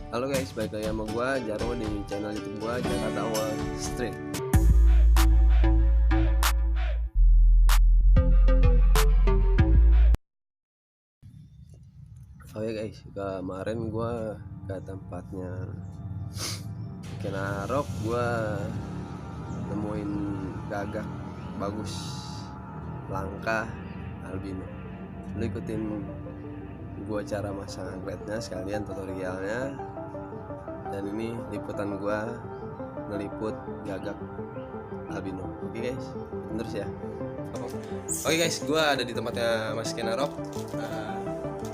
Halo guys, balik lagi sama gue Jarwo di channel YouTube gue Jakarta Wall Street. Oke guys, kemarin gue ke tempatnya Kenarok, gue nemuin gagak bagus, langka, albino. Lu ikutin gue cara masang angkretnya sekalian tutorialnya. Dan ini liputan gua ngeliput gagak albino. Oke guys, terus ya. Oke guys, gua ada di tempatnya Mas Kenarok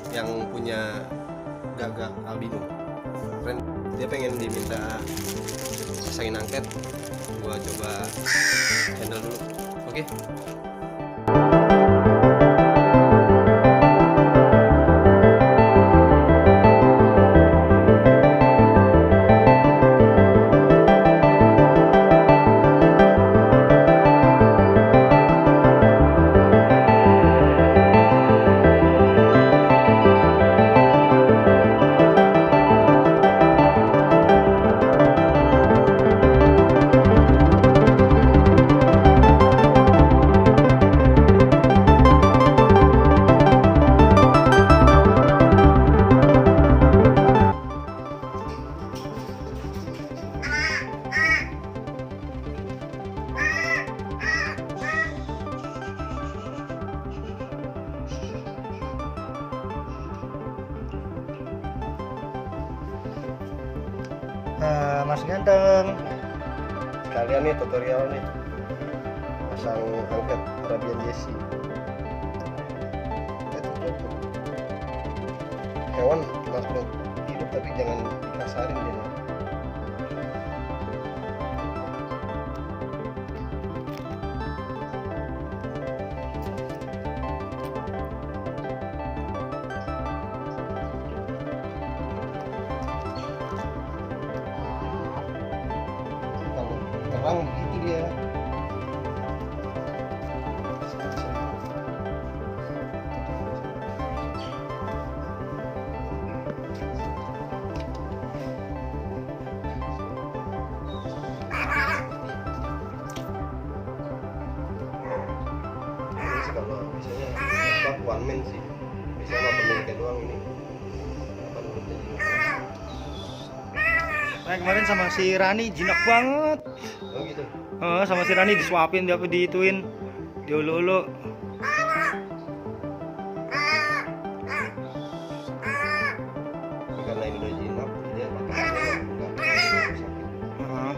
yang punya gagak albino. Keren. Dia pengen diminta pasangin angket. Gua coba handle dulu. Oke. Mas ganteng, Kalian nih tutorial nih pasang angket Arabian Jesi. Hewan makhluk hidup tapi jangan dikasarin dia. Kalau terang begitu dia. Kalau biasanya one man sih, biasanya pemiliknya doang ini. nah kemarin sama si Rani jinak banget. Oh gitu. Sama si Rani disuapin, dia diituin, diulu-ulu. Karena ini udah jinak, dia pakai Heeh.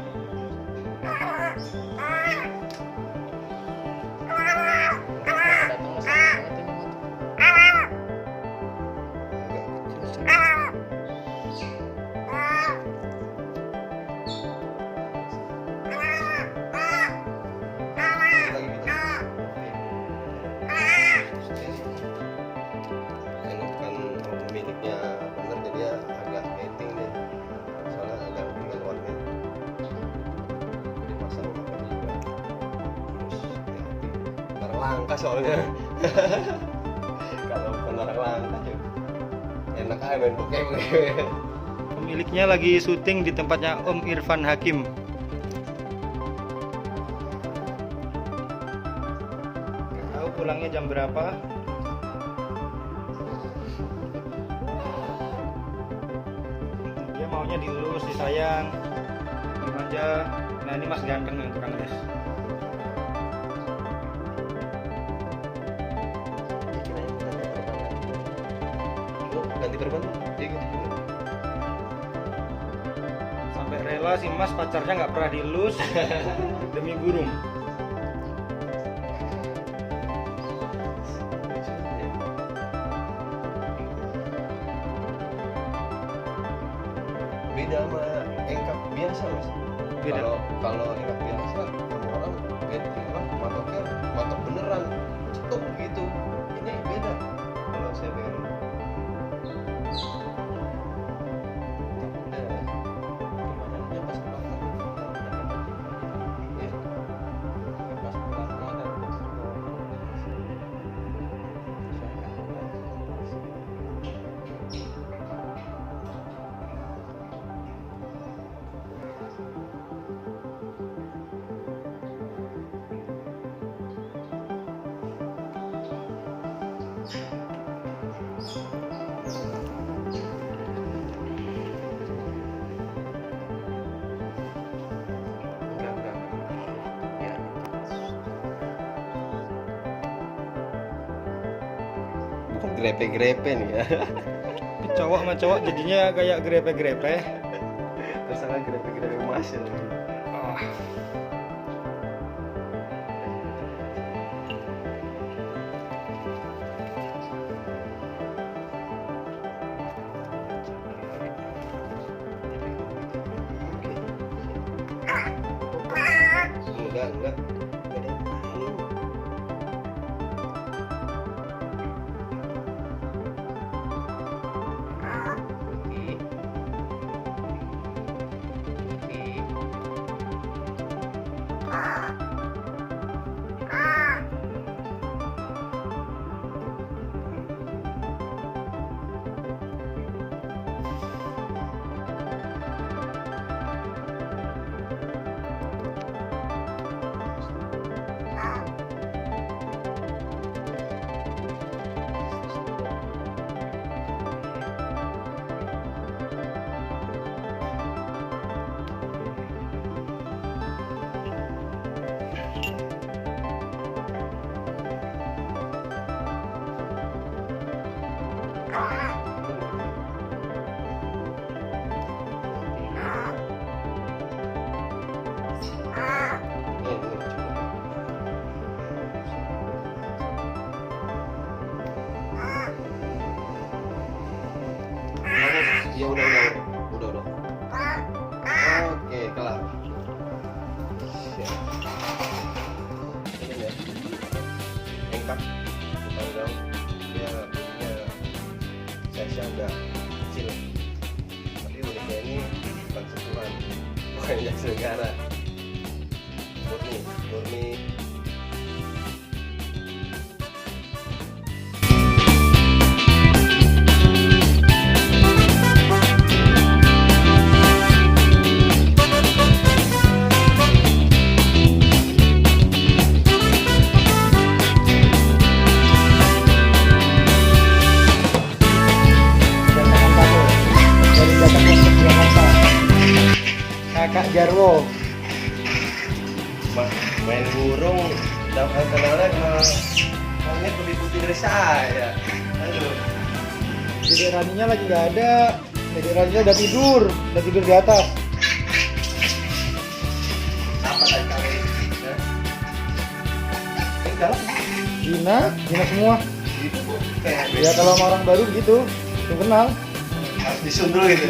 pemiliknya bener jadi dia agak mating deh, soalnya agak tinggal warnet dipasang apa juga terus hati-hati barang langka soalnya. Kalau bukan barang langka cuy enak aja main Pokemon. Pemiliknya lagi syuting di tempatnya Om Irfan Hakim. Nggak tahu pulangnya jam berapa. Dia maunya diurus, disayang, dimanja. Nah ini Mas ganteng yang tukang les. Ganti perban dia gitu juga. Sampai rela si Mas pacarnya nggak pernah dielus demi burung. Beda sama engkap biasa mas. Beda. Kalau engkap biasa sama orang beda apa matoknya matok beneran cetuk gitu. Ini beda kalau saya pengen pas belakang ya pas belakang ada Enggak. Ya. Bukan grepe-grepe nih ya. Cowok sama cowok jadinya kayak grepe-grepe. Tersalah grepe-grepe emas ya. Ah. Enggak. Ya udah. Oke, kelar. Ya. Ini ya. Engkap. Kalau dia punya size agak kecil. Tapi uniknya ini bukan sentuhan, bukan yang negara. Murni. Kakak Jarwo. Main burung, kenalnya monyet lebih putih dari saya. Aduh. Dedek Raninya lagi nggak ada. Dedek Raninya udah tidur di atas. Apa tadi kali? Ya. Dalam Gina semua. gitu bu. Kayak Ya kalau sama orang baru gitu, belum kenal. harus disundul gitu.